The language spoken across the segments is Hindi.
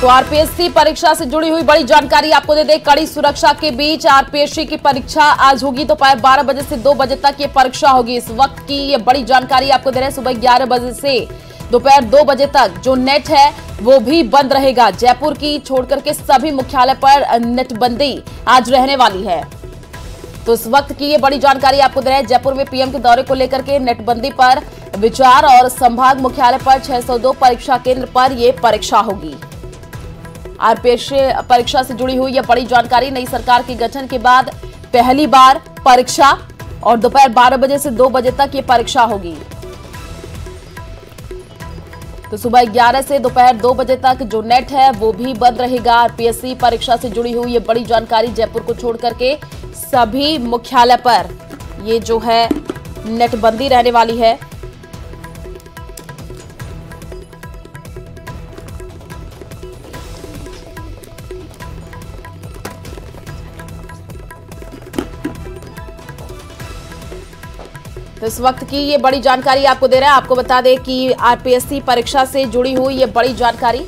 तो आरपीएससी परीक्षा से जुड़ी हुई बड़ी जानकारी आपको दे दें। कड़ी सुरक्षा के बीच आरपीएससी की परीक्षा आज होगी। दोपहर 12 बजे से 2 बजे तक ये परीक्षा होगी। इस वक्त की ये बड़ी जानकारी आपको दे रहे हैं। सुबह 11 बजे से दोपहर 2 बजे तक जो नेट है वो भी बंद रहेगा। जयपुर की छोड़कर के सभी मुख्यालय पर नेटबंदी आज रहने वाली है। तो इस वक्त की ये बड़ी जानकारी आपको दे रहे हैं। जयपुर में पीएम के दौरे को लेकर के नेटबंदी पर विचार और संभाग मुख्यालय पर 602 परीक्षा केंद्र पर ये परीक्षा होगी। आरपीएससी परीक्षा से जुड़ी हुई यह बड़ी जानकारी। नई सरकार के गठन के बाद पहली बार परीक्षा और दोपहर 12 बजे से 2 बजे तक ये परीक्षा होगी। तो सुबह 11 से दोपहर 2 बजे तक जो नेट है वो भी बंद रहेगा। आरपीएससी परीक्षा से जुड़ी हुई ये बड़ी जानकारी। जयपुर को छोड़ करके सभी मुख्यालय पर ये जो है नेटबंदी रहने वाली है। तो इस वक्त की ये बड़ी जानकारी आपको दे रहा है। आपको बता दें कि आरपीएससी परीक्षा से जुड़ी हुई ये बड़ी जानकारी।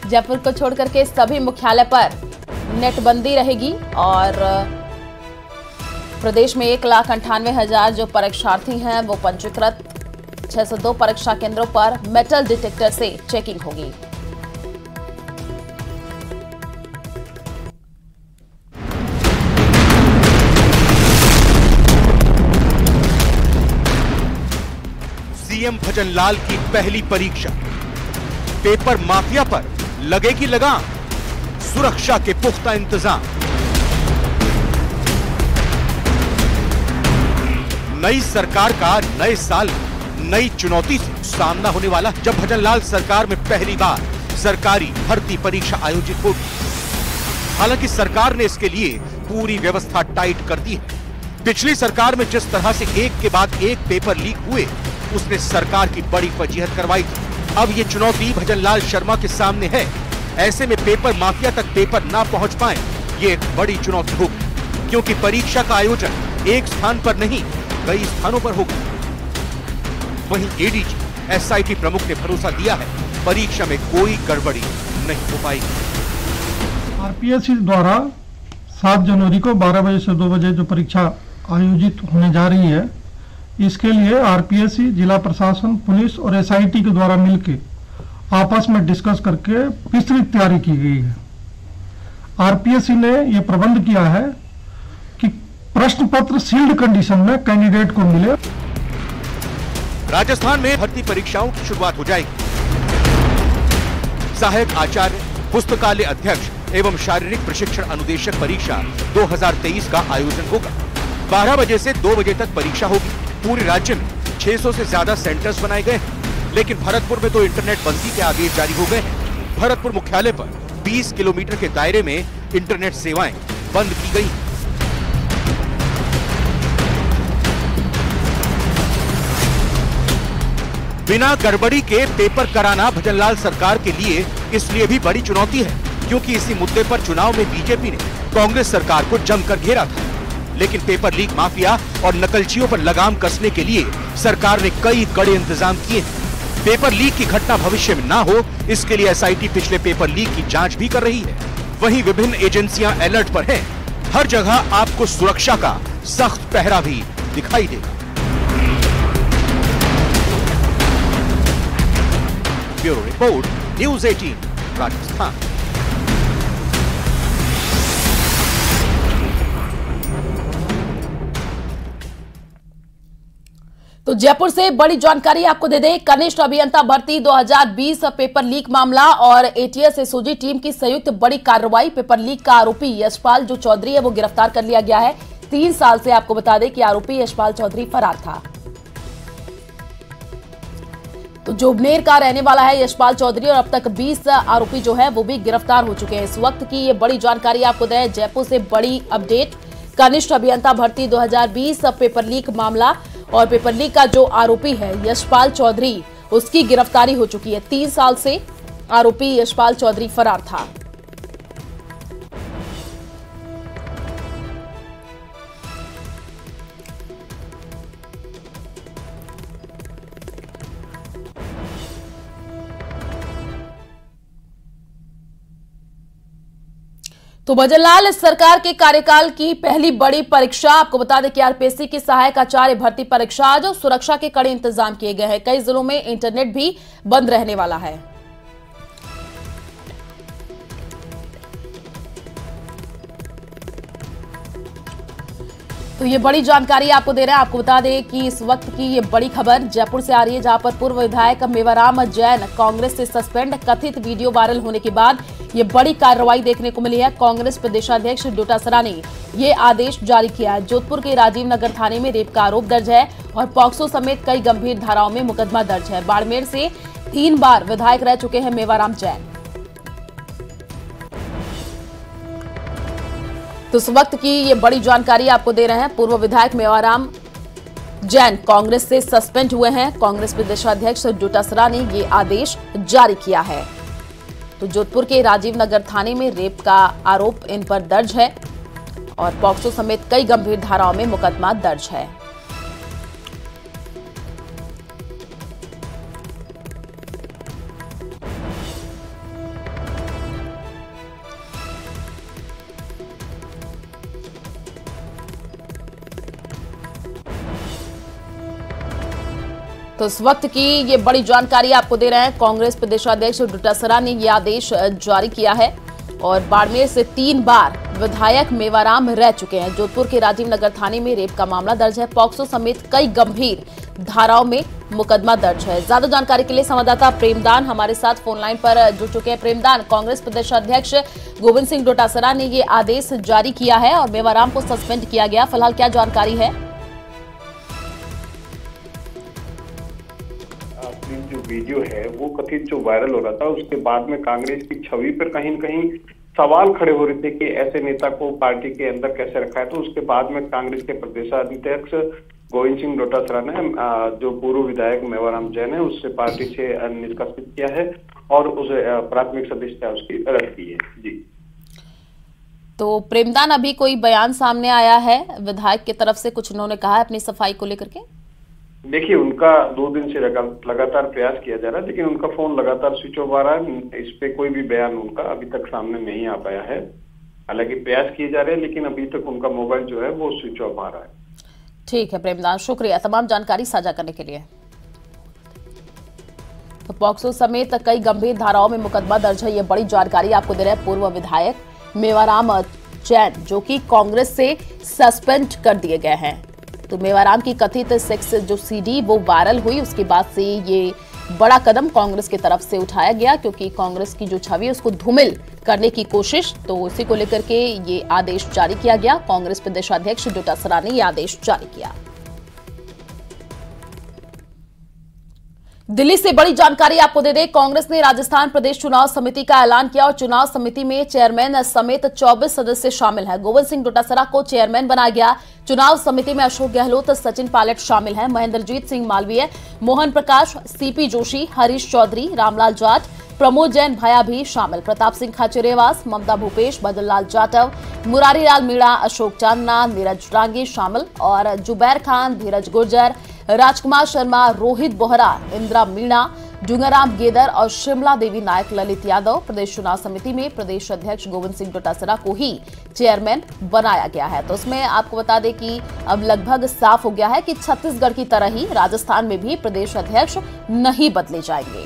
जयपुर को छोड़कर के सभी मुख्यालय पर नेटबंदी रहेगी और प्रदेश में 1,98,000 जो परीक्षार्थी हैं वो पंजीकृत। 602 परीक्षा केंद्रों पर मेटल डिटेक्टर से चेकिंग होगी। सीएम भजनलाल की पहली परीक्षा। पेपर माफिया पर लगेगी लगाम। सुरक्षा के पुख्ता इंतजाम। नई सरकार का नए साल नई चुनौती से सामना होने वाला। जब भजनलाल सरकार में पहली बार सरकारी भर्ती परीक्षा आयोजित होगी। हालांकि सरकार ने इसके लिए पूरी व्यवस्था टाइट कर दी है। पिछली सरकार में जिस तरह से एक के बाद एक पेपर लीक हुए उसने सरकार की बड़ी फजीहत करवाई थी। अब ये चुनौती भजनलाल शर्मा के सामने है। ऐसे में पेपर माफिया तक पेपर ना पहुंच पाए ये एक बड़ी चुनौती होगी, क्योंकि परीक्षा का आयोजन एक स्थान पर नहीं कई स्थानों पर होगा। वहीं एडीजी एसआईटी प्रमुख ने भरोसा दिया है परीक्षा में कोई गड़बड़ी नहीं हो पाएगी। आरपीएससी द्वारा 7 जनवरी को 12 बजे से 2 बजे जो परीक्षा आयोजित होने जा रही है, इसके लिए आरपीएससी, जिला प्रशासन, पुलिस और एसआईटी के द्वारा मिलकर आपस में डिस्कस करके विस्तृत तैयारी की गई है। आरपीएससी ने यह प्रबंध किया है कि प्रश्न पत्र सील्ड कंडीशन में कैंडिडेट को मिले। राजस्थान में भर्ती परीक्षाओं की शुरुआत हो जाएगी। सहायक आचार्य, पुस्तकालय अध्यक्ष एवं शारीरिक प्रशिक्षण अनुदेशक परीक्षा 2023 का आयोजन होगा। 12 बजे से 2 बजे तक परीक्षा होगी। पूरे राज्य में 600 से ज्यादा सेंटर्स बनाए गए हैं, लेकिन भरतपुर में तो इंटरनेट बंदी के आदेश जारी हो गए हैं। भरतपुर मुख्यालय पर 20 किलोमीटर के दायरे में इंटरनेट सेवाएं बंद की गई। बिना गड़बड़ी के पेपर कराना भजनलाल सरकार के लिए इसलिए भी बड़ी चुनौती है, क्योंकि इसी मुद्दे पर चुनाव में बीजेपी ने कांग्रेस सरकार को जमकर घेरा था। लेकिन पेपर लीक माफिया और नकलचियों पर लगाम कसने के लिए सरकार ने कई कड़े इंतजाम किए हैं। पेपर लीक की घटना भविष्य में ना हो, इसके लिए एसआईटी पिछले पेपर लीक की जांच भी कर रही है। वहीं विभिन्न एजेंसियां अलर्ट पर हैं। हर जगह आपको सुरक्षा का सख्त पहरा भी दिखाई देगा। Bureau report, news 18 Rajasthan. तो जयपुर से बड़ी जानकारी आपको दे दें। कनिष्ठ अभियंता भर्ती 2020 पेपर लीक मामला और एटीएस एसओजी टीम की संयुक्त बड़ी कार्रवाई। पेपर लीक का आरोपी यशपाल जो चौधरी है वो गिरफ्तार कर लिया गया है। 3 साल से आपको बता दें कि आरोपी यशपाल चौधरी फरार था। तो जोबनेर का रहने वाला है यशपाल चौधरी और अब तक 20 आरोपी जो है वो भी गिरफ्तार हो चुके हैं। इस वक्त की ये बड़ी जानकारी आपको दें। जयपुर से बड़ी अपडेट। कनिष्ठ अभियंता भर्ती 2020 पेपर लीक मामला और पेपर लीक का जो आरोपी है यशपाल चौधरी, उसकी गिरफ्तारी हो चुकी है। 3 साल से आरोपी यशपाल चौधरी फरार था। तो भजनलाल सरकार के कार्यकाल की पहली बड़ी परीक्षा, आपको बता दें कि आरपीएससी की सहायक आचार्य भर्ती परीक्षा आज सुरक्षा के कड़े इंतजाम किए गए हैं। कई जिलों में इंटरनेट भी बंद रहने वाला है। तो ये बड़ी जानकारी आपको दे रहे हैं। आपको बता दें कि इस वक्त की ये बड़ी खबर जयपुर से आ रही है, जहां पर पूर्व विधायक मेवाराम जैन कांग्रेस से सस्पेंड। कथित वीडियो वायरल होने के बाद ये बड़ी कार्रवाई देखने को मिली है। कांग्रेस प्रदेशाध्यक्ष डोटासरा ने ये आदेश जारी किया है। जोधपुर के राजीव नगर थाने में रेप का आरोप दर्ज है और पॉक्सो समेत कई गंभीर धाराओं में मुकदमा दर्ज है। बाड़मेर से 3 बार विधायक रह चुके हैं मेवाराम जैन। तो इस वक्त की ये बड़ी जानकारी आपको दे रहे हैं। पूर्व विधायक मेवाराम जैन कांग्रेस से सस्पेंड हुए हैं। कांग्रेस प्रदेशाध्यक्ष डोटासरा ने ये आदेश जारी किया है। तो जोधपुर के राजीव नगर थाने में रेप का आरोप इन पर दर्ज है और पॉक्सो समेत कई गंभीर धाराओं में मुकदमा दर्ज है। तो इस वक्त की ये बड़ी जानकारी आपको दे रहे हैं। कांग्रेस प्रदेशाध्यक्ष डोटासरा ने ये आदेश जारी किया है और बाड़मेर से 3 बार विधायक मेवाराम रह चुके हैं। जोधपुर के राजीव नगर थाने में रेप का मामला दर्ज है। पॉक्सो समेत कई गंभीर धाराओं में मुकदमा दर्ज है। ज्यादा जानकारी के लिए संवाददाता प्रेमदान हमारे साथ फोन लाइन पर जुड़ चुके हैं। प्रेमदान, कांग्रेस प्रदेशाध्यक्ष गोविंद सिंह डोटासरा ने ये आदेश जारी किया है और मेवाराम को सस्पेंड किया गया, फिलहाल क्या जानकारी है? जो वीडियो है वो कथित जो वायरल हो रहा था, उसके बाद में कांग्रेस की छवि पर कहीं न कहीं सवाल खड़े हो रहे थे कि ऐसे नेता को पार्टी के अंदर कैसे रखा है। तो उसके बाद में कांग्रेस के प्रदेशाध्यक्ष गोविंद सिंह डोटासरा ने जो पूर्व विधायक मेवाराम जैन है उससे पार्टी से निष्कासित किया है और उसे प्राथमिक सदस्यता उसकी रद्द की है। जी तो प्रेमदान, अभी कोई बयान सामने आया है विधायक की तरफ से? कुछ उन्होंने कहा है अपनी सफाई को लेकर के? देखिए, उनका 2 दिन से लगातार प्रयास किया जा रहा है, लेकिन उनका फोन लगातार स्विच ऑफ आ रहा है। इस पे कोई भी बयान उनका अभी तक सामने नहीं आ पाया है। हालांकि प्रयास किए जा रहे हैं, लेकिन अभी तक उनका मोबाइल जो है वो स्विच ऑफ आ रहा है। ठीक है प्रेमदान, शुक्रिया तमाम जानकारी साझा करने के लिए। तो पॉक्सो समेत कई गंभीर धाराओं में मुकदमा दर्ज है, ये बड़ी जानकारी आपको दे रहे हैं पूर्व विधायक मेवाराम जैन, जो कि कांग्रेस से सस्पेंड कर दिए गए हैं। तो मेवाराम की कथित सेक्स जो सीडी वो वायरल हुई, उसके बाद से ये बड़ा कदम कांग्रेस की तरफ से उठाया गया, क्योंकि कांग्रेस की जो छवि है उसको धूमिल करने की कोशिश, तो उसी को लेकर के ये आदेश जारी किया गया। कांग्रेस प्रदेशाध्यक्ष डोटासरा ने ये आदेश जारी किया। दिल्ली से बड़ी जानकारी आपको दे दें। कांग्रेस ने राजस्थान प्रदेश चुनाव समिति का ऐलान किया और चुनाव समिति में चेयरमैन समेत 24 सदस्य शामिल हैं। गोविंद सिंह डोटासरा को चेयरमैन बनाया गया। चुनाव समिति में अशोक गहलोत, सचिन पायलट शामिल हैं। महेंद्रजीत सिंह मालवीय, मोहन प्रकाश, सीपी जोशी, हरीश चौधरी, रामलाल जाट, प्रमोद जैन भैया भी शामिल। प्रताप सिंह खाचरियावास, ममता भूपेश, भजनलाल जाटव, मुरारी लाल मीणा, अशोक चांदना, नीरज डांगी शामिल और जुबैर खान, धीरज गुर्जर, राजकुमार शर्मा, रोहित बोहरा, इंदिरा मीणा, डूंगराम गेदर और शिमला देवी नायक, ललित यादव। प्रदेश चुनाव समिति में प्रदेश अध्यक्ष गोविंद सिंह डोटासरा को ही चेयरमैन बनाया गया है। तो उसमें आपको बता दें कि अब लगभग साफ हो गया है कि छत्तीसगढ़ की तरह ही राजस्थान में भी प्रदेश अध्यक्ष नहीं बदले जाएंगे।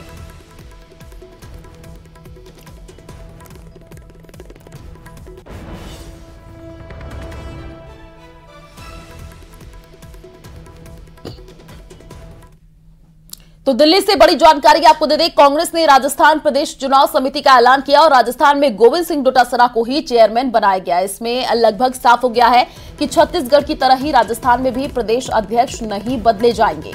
तो दिल्ली से बड़ी जानकारी आपको दे दें। कांग्रेस ने राजस्थान प्रदेश चुनाव समिति का ऐलान किया और राजस्थान में गोविंद सिंह डोटासरा को ही चेयरमैन बनाया गया। इसमें लगभग साफ हो गया है कि छत्तीसगढ़ की तरह ही राजस्थान में भी प्रदेश अध्यक्ष नहीं बदले जाएंगे।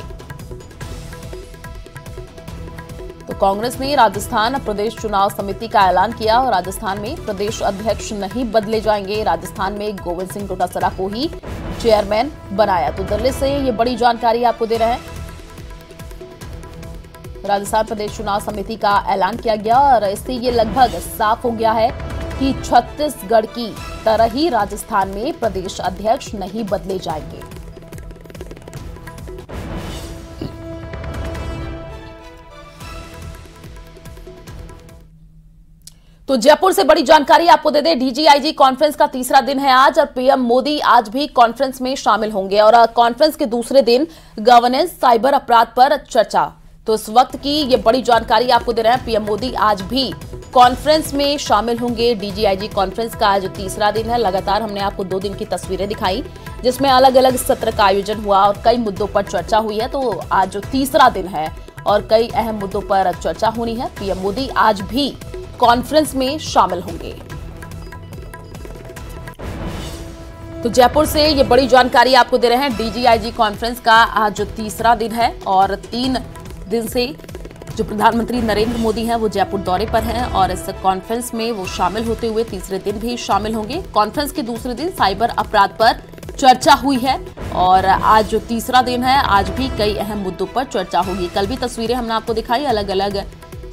तो कांग्रेस ने राजस्थान प्रदेश चुनाव समिति का ऐलान किया और राजस्थान में प्रदेश अध्यक्ष नहीं बदले जाएंगे। राजस्थान में गोविंद सिंह डोटासरा को ही चेयरमैन बनाया। तो दिल्ली से ये बड़ी जानकारी आपको दे रहे हैं। राजस्थान प्रदेश चुनाव समिति का ऐलान किया गया और इससे ये लगभग साफ हो गया है कि छत्तीसगढ़ की तरह ही राजस्थान में प्रदेश अध्यक्ष नहीं बदले जाएंगे। तो तो जयपुर से बड़ी जानकारी आपको दे दें, डीजीआईजी कॉन्फ्रेंस का तीसरा दिन है आज और पीएम मोदी आज भी कॉन्फ्रेंस में शामिल होंगे और कॉन्फ्रेंस के दूसरे दिन गवर्नेंस साइबर अपराध पर चर्चा। तो इस वक्त की ये बड़ी जानकारी आपको दे रहे हैं, पीएम मोदी आज भी कॉन्फ्रेंस में शामिल होंगे। डीजीआईजी कॉन्फ्रेंस का आज तीसरा दिन है। लगातार हमने आपको 2 दिन की तस्वीरें दिखाई जिसमें अलग अलग सत्र का आयोजन हुआ और कई मुद्दों पर चर्चा हुई है। तो आज जो तीसरा दिन है और कई अहम मुद्दों पर चर्चा होनी है। पीएम मोदी आज भी कॉन्फ्रेंस में शामिल होंगे। तो जयपुर से ये बड़ी जानकारी आपको दे रहे हैं, डीजीआईजी कॉन्फ्रेंस का आज जो तीसरा दिन है और 3 दिन से जो प्रधानमंत्री नरेंद्र मोदी हैं वो जयपुर दौरे पर हैं और इस कॉन्फ्रेंस में वो शामिल होते हुए तीसरे दिन भी शामिल होंगे। कॉन्फ्रेंस के दूसरे दिन साइबर अपराध पर चर्चा हुई है और आज जो तीसरा दिन है आज भी कई अहम मुद्दों पर चर्चा होगी। कल भी तस्वीरें हमने आपको दिखाई, अलग अलग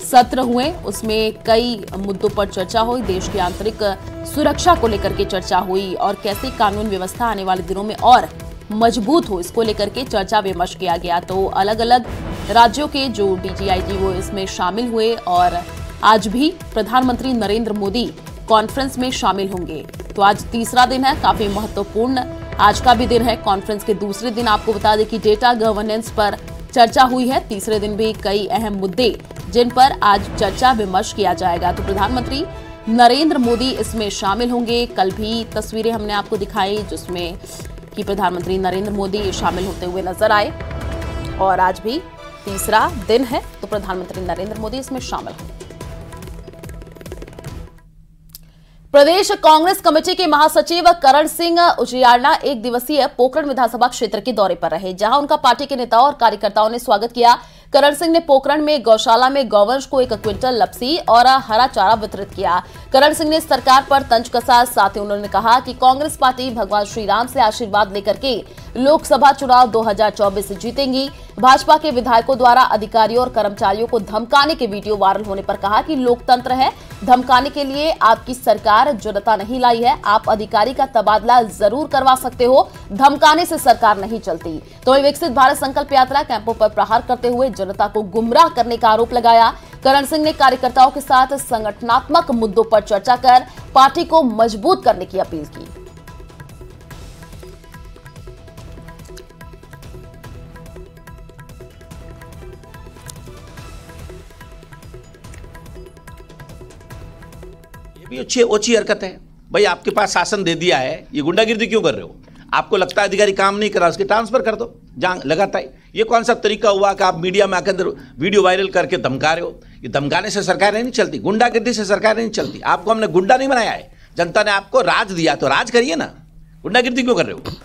सत्र हुए, उसमें कई मुद्दों पर चर्चा हुई। देश की आंतरिक सुरक्षा को लेकर के चर्चा हुई और कैसे कानून व्यवस्था आने वाले दिनों में और मजबूत हो, इसको लेकर के चर्चा विमर्श किया गया। तो अलग अलग राज्यों के जो डीजीआईजी वो इसमें शामिल हुए और आज भी प्रधानमंत्री नरेंद्र मोदी कॉन्फ्रेंस में शामिल होंगे। तो आज तीसरा दिन है, काफी महत्वपूर्ण आज का भी दिन है। कॉन्फ्रेंस के दूसरे दिन आपको बता दें कि डेटा गवर्नेंस पर चर्चा हुई है। तीसरे दिन भी कई अहम मुद्दे जिन पर आज चर्चा विमर्श किया जाएगा। तो प्रधानमंत्री नरेंद्र मोदी इसमें शामिल होंगे। कल भी तस्वीरें हमने आपको दिखाई जिसमें कि प्रधानमंत्री नरेंद्र मोदी शामिल होते हुए नजर आए और आज भी तीसरा दिन है तो प्रधानमंत्री नरेंद्र मोदी इसमें शामिल होंगे। प्रदेश कांग्रेस कमेटी के महासचिव करण सिंह उजियारना 1 दिवसीय पोखरण विधानसभा क्षेत्र के दौरे पर रहे, जहां उनका पार्टी के नेताओं और कार्यकर्ताओं ने स्वागत किया। करण सिंह ने पोखरण में गौशाला में गौवंश को 1 क्विंटल लपसी और हरा चारा वितरित किया। करण सिंह ने सरकार पर तंज कसा, साथ ही उन्होंने कहा कि कांग्रेस पार्टी भगवान श्री राम से आशीर्वाद लेकर के लोकसभा चुनाव 2024 जीतेंगी। भाजपा के विधायकों द्वारा अधिकारियों और कर्मचारियों को धमकाने के वीडियो वायरल होने पर कहा कि लोकतंत्र है, धमकाने के लिए आपकी सरकार जनता नहीं लाई है। आप अधिकारी का तबादला जरूर करवा सकते हो, धमकाने से सरकार नहीं चलती। तो विकसित भारत संकल्प यात्रा कैंपों पर प्रहार करते हुए जनता को गुमराह करने का आरोप लगाया। करण सिंह ने कार्यकर्ताओं के साथ संगठनात्मक मुद्दों पर चर्चा कर पार्टी को मजबूत करने की अपील की। ये भी ओछी हरकत है भाई। आपके पास शासन दे दिया है, ये गुंडागिर्दी क्यों कर रहे हो? आपको लगता है अधिकारी काम नहीं कर रहा, उसके ट्रांसफर कर दो, जान लगाता है। ये कौन सा तरीका हुआ कि आप मीडिया में आकर अंदर वीडियो वायरल करके धमका रहे हो? ये धमकाने से सरकार नहीं चलती, गुंडागिर्दी से सरकार नहीं चलती। आपको हमने गुंडा नहीं बनाया है, जनता ने आपको राज दिया, तो राज करिए ना, गुंडागिर्दी क्यों कर रहे हो?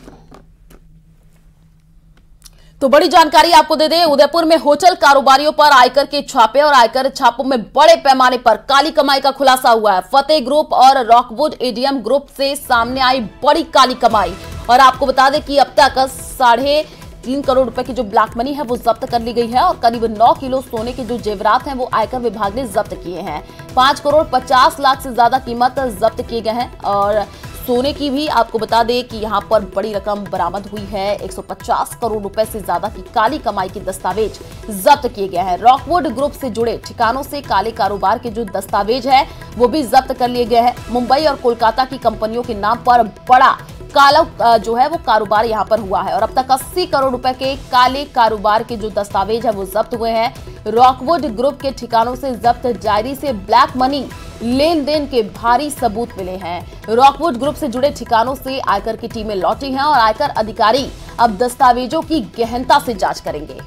तो बड़ी जानकारी आपको दे दें, उदयपुर में होटल कारोबारियों पर आयकर के छापे और आयकर छापों में बड़े पैमाने पर काली कमाई का खुलासा हुआ है। फतेह ग्रुप और रॉकवुड एडीएम ग्रुप से सामने आई बड़ी काली कमाई और आपको बता दें कि अब तक 3.5 करोड़ रुपए की जो ब्लैक मनी है वो जब्त कर ली गई है और करीब 9 किलो सोने के जो जेवरात हैं वो आयकर विभाग ने जब्त किए हैं। 5 करोड़ 50 लाख से ज्यादा कीमत जब्त किए गए हैं और सोने की भी आपको बता दें कि यहां पर बड़ी रकम बरामद हुई है। 150 करोड़ रुपए से ज्यादा की काली कमाई के दस्तावेज जब्त किए गए हैं। रॉकवुड ग्रुप से जुड़े ठिकानों से काले कारोबार के जो दस्तावेज है वो भी जब्त कर लिए गए हैं। मुंबई और कोलकाता की कंपनियों के नाम पर बड़ा काला जो है वो कारोबार यहां पर हुआ है और अब तक 80 करोड़ रुपए के काले कारोबार के जो दस्तावेज है वो जब्त हुए हैं। रॉकवुड ग्रुप के ठिकानों से जब्त डायरी से ब्लैक मनी लेन देन के भारी सबूत मिले हैं। रॉकवुड ग्रुप से जुड़े ठिकानों से आयकर की टीमें लौटी हैं और आयकर अधिकारी अब दस्तावेजों की गहनता से जांच करेंगे।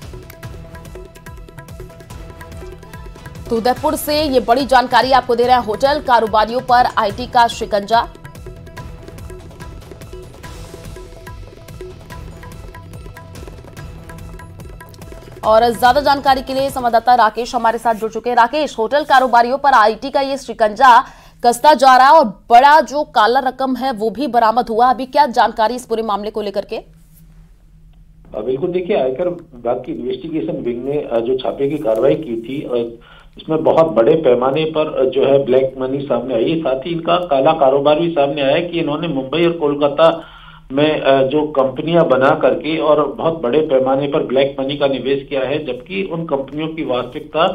तो उदयपुर से ये बड़ी जानकारी आपको दे रहे हैं, होटल कारोबारियों पर आईटी का शिकंजा। और ज्यादा जानकारी के लिए संवाददाता राकेश हमारे साथ जुड़ चुके हैं। राकेश, होटल कारोबारियों पर आईटी का ये शिकंजा कसता जा रहा है और बड़ा जो काला रकम है वो भी बरामद हुआ, अभी क्या जानकारी इस पूरे मामले को लेकर के? बिल्कुल, देखिए आयकर विभाग की इन्वेस्टिगेशन विंग ने जो छापे की कार्रवाई की थी इसमें बहुत बड़े पैमाने पर जो है ब्लैक मनी सामने आई। साथ ही इनका काला कारोबार भी सामने आया कि इन्होंने मुंबई और कोलकाता में जो कंपनियां बना करके और बहुत बड़े पैमाने पर ब्लैक मनी का निवेश किया है, जबकि उन कंपनियों की वास्तविकता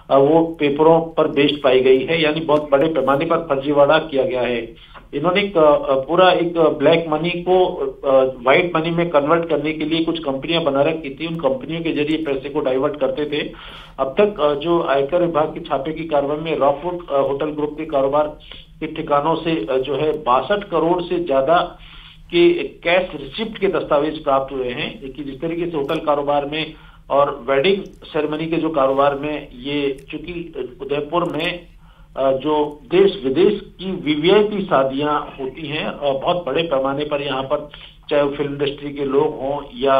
वो पेपरों पर बेस्ड पाई गई है, यानी बहुत बड़े पैमाने पर फर्जीवाड़ा किया गया है। इन्होंने पूरा एक ब्लैक मनी को व्हाइट मनी में कन्वर्ट करने के लिए कुछ कंपनियां बना रखी थी, उन कंपनियों के जरिए पैसे को डाइवर्ट करते थे। अब तक जो आयकर विभाग की छापे की कार्रवाई में रॉकवुड होटल ग्रुप के कारोबार के ठिकानों से जो है 62 करोड़ से ज्यादा के कैश रिसिप्ट के दस्तावेज प्राप्त हुए हैं। कि जिस तरीके से होटल कारोबार में और वेडिंग सेरेमनी के जो कारोबार में, ये चूंकि उदयपुर में जो देश विदेश की वीवीआईपी शादियां होती हैं और बहुत बड़े पैमाने पर यहाँ पर, चाहे वो फिल्म इंडस्ट्री के लोग हों या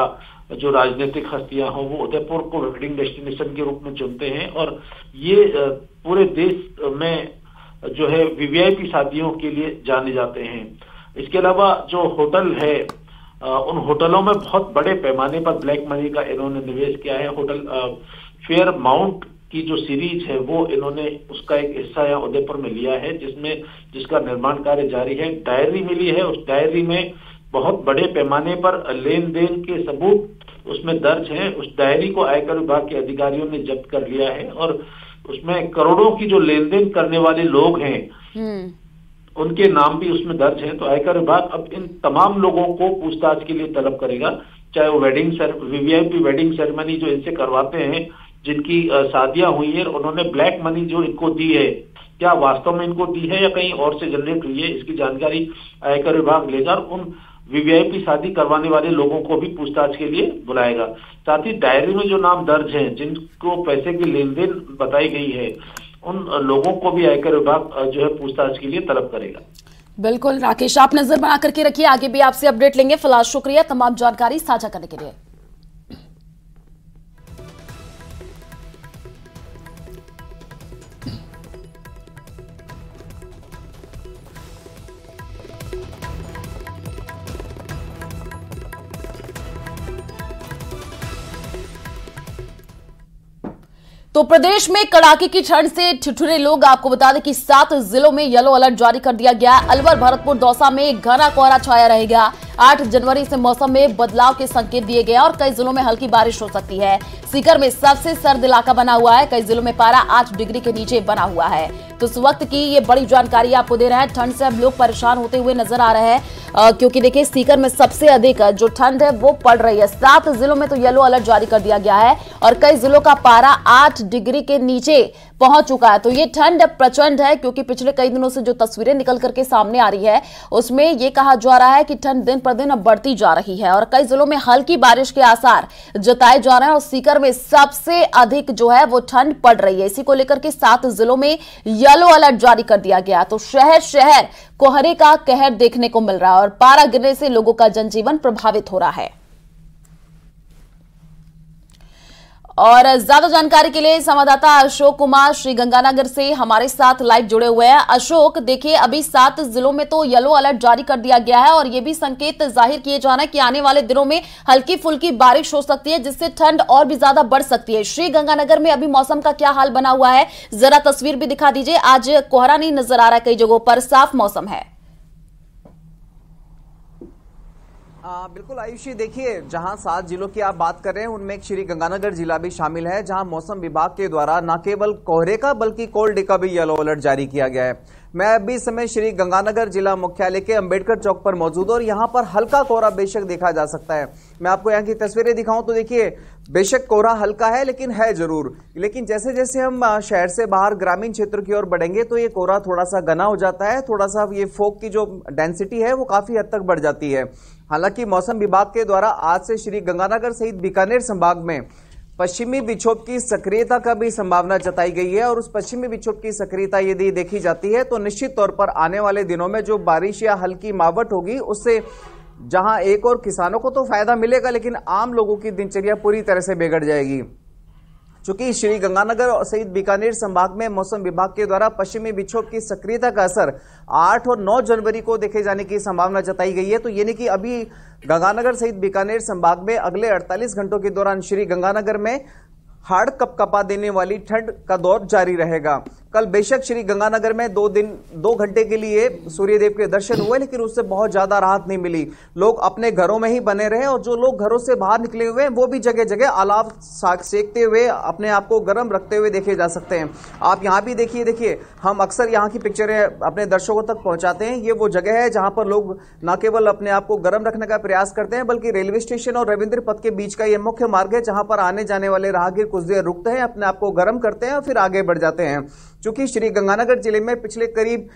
जो राजनीतिक हस्तियां हों, वो उदयपुर को वेडिंग डेस्टिनेशन के रूप में चुनते हैं और ये पूरे देश में जो है वीवीआईपी शादियों के लिए जाने जाते हैं। इसके अलावा जो होटल है, उन होटलों में बहुत बड़े पैमाने पर ब्लैक मनी का इन्होंने निवेश किया है। होटल फेयर माउंट की जो सीरीज है वो इन्होंने उसका एक हिस्सा यहाँ उदयपुर में लिया है, जिसका निर्माण कार्य जारी है। डायरी मिली है, उस डायरी में बहुत बड़े पैमाने पर लेन देन के सबूत उसमें दर्ज हैं। उस डायरी को आयकर विभाग के अधिकारियों ने जब्त कर लिया है और उसमें करोड़ों की जो लेन देन करने वाले लोग हैं उनके नाम भी उसमें दर्ज हैं। तो आयकर विभाग अब इन तमाम लोगों को पूछताछ के लिए तलब करेगा, चाहे वो वीवीआईपी वेडिंग सेरेमनी जो इनसे करवाते हैं, जिनकी शादियां हुई है, उन्होंने ब्लैक मनी जो इनको दी है, क्या वास्तव में इनको दी है या कहीं और से जनरेट हुई है, इसकी जानकारी आयकर विभाग लेगा और उन वीवीआईपी शादी करवाने वाले लोगों को भी पूछताछ के लिए बुलाएगा। साथ ही डायरी में जो नाम दर्ज हैं, जिनको पैसे की लेन देन बताई गई है, उन लोगों को भी आयकर विभाग जो है पूछताछ के लिए तलब करेगा। बिल्कुल राकेश, आप नजर बना करके रखिए, आगे भी आपसे अपडेट लेंगे। फिलहाल शुक्रिया तमाम जानकारी साझा करने के लिए। तो प्रदेश में कड़ाके की ठंड से ठिठुरे लोग। आपको बता दें कि 7 जिलों में येलो अलर्ट जारी कर दिया गया। अलवर, भरतपुर, दौसा में घना कोहरा छाया रहेगा। 8 जनवरी से मौसम में बदलाव के संकेत दिए गए और कई जिलों में हल्की बारिश हो सकती है। सीकर में सबसे सर्द इलाका बना हुआ है, कई जिलों में पारा 8 डिग्री के नीचे बना हुआ है। तो इस वक्त की ये बड़ी जानकारी आपको दे रहे हैं। ठंड से अब लोग परेशान होते हुए नजर आ रहे हैं, क्योंकि देखिए सीकर में सबसे अधिक जो ठंड है वो पड़ रही है। 7 जिलों में तो येलो अलर्ट जारी कर दिया गया है और कई जिलों का पारा 8 डिग्री के नीचे पहुंच चुका है। तो ये ठंड प्रचंड है, क्योंकि पिछले कई दिनों से जो तस्वीरें निकल करके सामने आ रही है उसमें ये कहा जा रहा है कि ठंड दिन पर दिन अब बढ़ती जा रही है और कई जिलों में हल्की बारिश के आसार जताए जा रहे हैं और सीकर में सबसे अधिक जो है वो ठंड पड़ रही है। इसी को लेकर के 7 जिलों में येलो अलर्ट जारी कर दिया गया। तो शहर शहर कोहरे का कहर देखने को मिल रहा है और पारा गिरने से लोगों का जनजीवन प्रभावित हो रहा है। और ज्यादा जानकारी के लिए संवाददाता अशोक कुमार श्रीगंगानगर से हमारे साथ लाइव जुड़े हुए हैं। अशोक, देखिए अभी 7 जिलों में तो येलो अलर्ट जारी कर दिया गया है और ये भी संकेत जाहिर किए जा रहे हैं कि आने वाले दिनों में हल्की फुल्की बारिश हो सकती है, जिससे ठंड और भी ज्यादा बढ़ सकती है। श्रीगंगानगर में अभी मौसम का क्या हाल बना हुआ है, जरा तस्वीर भी दिखा दीजिए। आज कोहरा नहीं नजर आ रहा है, कई जगहों पर साफ मौसम है। बिल्कुल आयुषी, देखिए जहां 7 जिलों की आप बात कर रहे हैं उनमें एक श्रीगंगानगर जिला भी शामिल है, जहां मौसम विभाग के द्वारा न केवल कोहरे का बल्कि कोल्ड डे का भी येलो अलर्ट जारी किया गया है। मैं अभी इस समय श्रीगंगानगर जिला मुख्यालय के अंबेडकर चौक पर मौजूद हूं और यहां पर हल्का कोहरा बेशक देखा जा सकता है। मैं आपको यहां की तस्वीरें दिखाऊं तो देखिए बेशक कोहरा हल्का है, लेकिन है जरूर। लेकिन जैसे जैसे हम शहर से बाहर ग्रामीण क्षेत्र की ओर बढ़ेंगे तो ये कोहरा थोड़ा सा घना हो जाता है, थोड़ा सा ये फॉग की जो डेंसिटी है वो काफी हद तक बढ़ जाती है। हालांकि मौसम विभाग के द्वारा आज से श्रीगंगानगर सहित बीकानेर संभाग में पश्चिमी विक्षोभ की सक्रियता का भी संभावना जताई गई है और उस पश्चिमी विक्षोभ की सक्रियता यदि देखी जाती है तो निश्चित तौर पर आने वाले दिनों में जो बारिश या हल्की मावट होगी उससे जहां एक और किसानों को तो फायदा मिलेगा, लेकिन आम लोगों की दिनचर्या पूरी तरह से बिगड़ जाएगी। चूंकि श्रीगंगानगर सहित बीकानेर संभाग में मौसम विभाग के द्वारा पश्चिमी विक्षोभ की सक्रियता का असर 8 और 9 जनवरी को देखे जाने की संभावना जताई गई है। तो यानी कि अभी गंगानगर सहित बीकानेर संभाग में अगले 48 घंटों के दौरान श्रीगंगानगर में हाड़ कपकपा देने वाली ठंड का दौर जारी रहेगा। कल बेशक श्री गंगानगर में 2 घंटे के लिए सूर्यदेव के दर्शन हुए, लेकिन उससे बहुत ज्यादा राहत नहीं मिली। लोग अपने घरों में ही बने रहे और जो लोग घरों से बाहर निकले हुए हैं वो भी जगह जगह अलाव सेकते हुए अपने आप को गर्म रखते हुए देखे जा सकते हैं। आप यहाँ भी देखिए, हम अक्सर यहाँ की पिक्चरें अपने दर्शकों तक पहुंचाते हैं। ये वो जगह है जहां पर लोग न केवल अपने आप को गर्म रखने का प्रयास करते हैं, बल्कि रेलवे स्टेशन और रविंद्र पथ के बीच का यह मुख्य मार्ग है जहां पर आने जाने वाले राहगीर कुछ देर रुकते हैं, अपने आप को गर्म करते हैं और फिर आगे बढ़ जाते हैं। चूंकि श्री गंगानगर जिले में पिछले करीब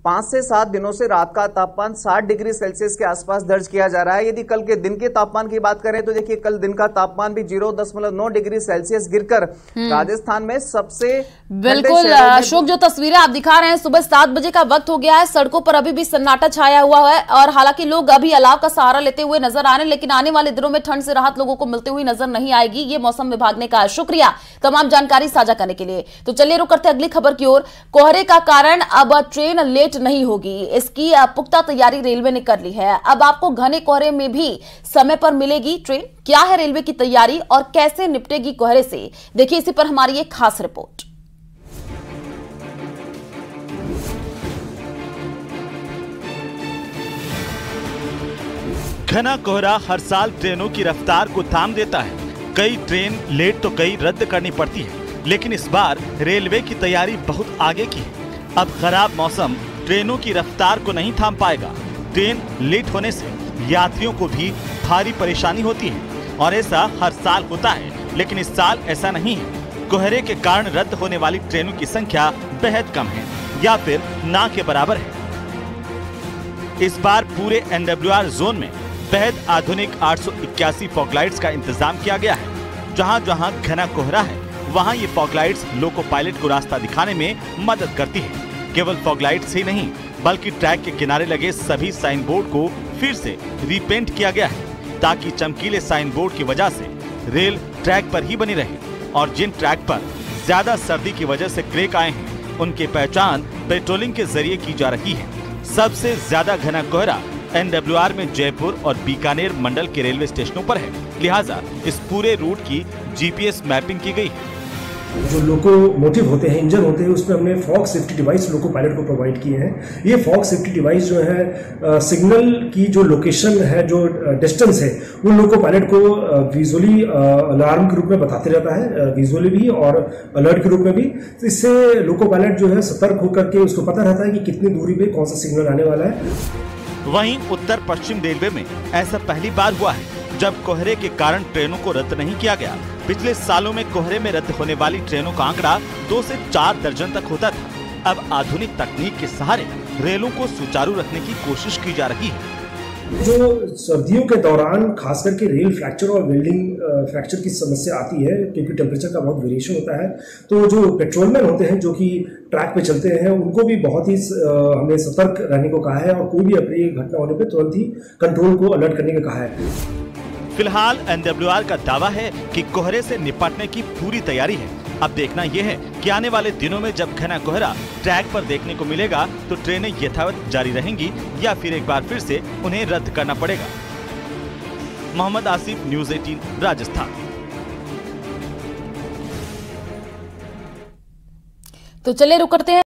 5 से 7 दिनों से रात का तापमान 60 डिग्री सेल्सियस के आसपास दर्ज किया जा रहा है। यदि कल के दिन के तापमान की बात करें तो देखिए, कल दिन का तापमान भी 0.9 डिग्री सेल्सियस गिरकर राजस्थान में सबसे बिल्कुल अशोक, जो तस्वीरें आप दिखा रहे हैं, सुबह 7 बजे का वक्त हो गया है, सड़कों पर अभी भी सन्नाटा छाया हुआ है और हालांकि लोग अभी अलाव का सहारा लेते हुए नजर आ रहे हैं, लेकिन आने वाले दिनों में ठंड से राहत लोगों को मिलती हुई नजर नहीं आएगी, ये मौसम विभाग ने कहा। शुक्रिया तमाम जानकारी साझा करने के लिए। तो चलिए रुक करते अगली खबर की ओर। कोहरे का कारण अब ट्रेन लेट नहीं होगी, इसकी पुख्ता तैयारी रेलवे ने कर ली है। अब आपको घने कोहरे में भी समय पर मिलेगी ट्रेन। क्या है रेलवे की तैयारी और कैसे निपटेगी कोहरे से, देखिए इसी पर हमारी एक खास रिपोर्ट। घना कोहरा हर साल ट्रेनों की रफ्तार को थाम देता है। कई ट्रेन लेट तो कई रद्द करनी पड़ती है, लेकिन इस बार रेलवे की तैयारी बहुत आगे की है। अब खराब मौसम ट्रेनों की रफ्तार को नहीं थाम पाएगा। ट्रेन लेट होने से यात्रियों को भी भारी परेशानी होती है और ऐसा हर साल होता है, लेकिन इस साल ऐसा नहीं है। कोहरे के कारण रद्द होने वाली ट्रेनों की संख्या बेहद कम है या फिर ना के बराबर है। इस बार पूरे NWR जोन में बेहद आधुनिक 881 फॉगलाइट्स का इंतजाम किया गया है। जहां जहां घना कोहरा है वहां ये फॉगलाइट्स लोको पायलट को रास्ता दिखाने में मदद करती है। केवल फॉगलाइट्स ही नहीं, बल्कि ट्रैक के किनारे लगे सभी साइन बोर्ड को फिर से रीपेंट किया गया है, ताकि चमकीले साइन बोर्ड की वजह से रेल ट्रैक पर ही बनी रहे और जिन ट्रैक पर ज्यादा सर्दी की वजह से क्रैक आए हैं उनकी पहचान पेट्रोलिंग के जरिए की जा रही है। सबसे ज्यादा घना कोहरा NWR में जयपुर और बीकानेर मंडल के रेलवे स्टेशनों पर है, लिहाजा इस पूरे रूट की GPS मैपिंग की गई है। जो लोकोमोटिव होते हैं, इंजन होते हैं, उसमें हमने fog safety device loco pilot को प्रोवाइड किए हैं। ये फॉग सेफ्टी डिवाइस जो है सिग्नल की जो लोकेशन है, जो डिस्टेंस है, वो लोको पायलट को विजुअली अलार्म के रूप में बताते रहता है, विजुअली भी और अलर्ट के रूप में भी। तो इससे लोको पायलट जो है सतर्क होकर के उसको पता रहता है कि कितनी दूरी पे कौन सा सिग्नल आने वाला है। वहीं उत्तर पश्चिम रेलवे में ऐसा पहली बार हुआ है जब कोहरे के कारण ट्रेनों को रद्द नहीं किया गया। पिछले सालों में कोहरे में रद्द होने वाली ट्रेनों का आंकड़ा 2 से 4 दर्जन तक होता था। अब आधुनिक तकनीक के सहारे रेलों को सुचारू रखने की कोशिश की जा रही है। जो सर्दियों के दौरान खास करके रेल फ्रैक्चर और वेल्डिंग फ्रैक्चर की समस्या आती है, क्योंकि टेम्परेचर का बहुत वेरिएशन होता है, तो जो पेट्रोलमैन होते हैं जो कि ट्रैक पे चलते हैं, उनको भी बहुत ही हमें सतर्क रहने को कहा है और कोई भी अप्रिय घटना होने पे तुरंत ही कंट्रोल को अलर्ट करने को कहा है। फिलहाल NWR का दावा है कि कोहरे से निपटने की पूरी तैयारी है। अब देखना यह है कि आने वाले दिनों में जब घना कोहरा ट्रैक पर देखने को मिलेगा तो ट्रेनें यथावत जारी रहेंगी या फिर एक बार फिर से उन्हें रद्द करना पड़ेगा। मोहम्मद आसिफ, न्यूज़ 18, राजस्थान। तो चलिए रुक करते हैं।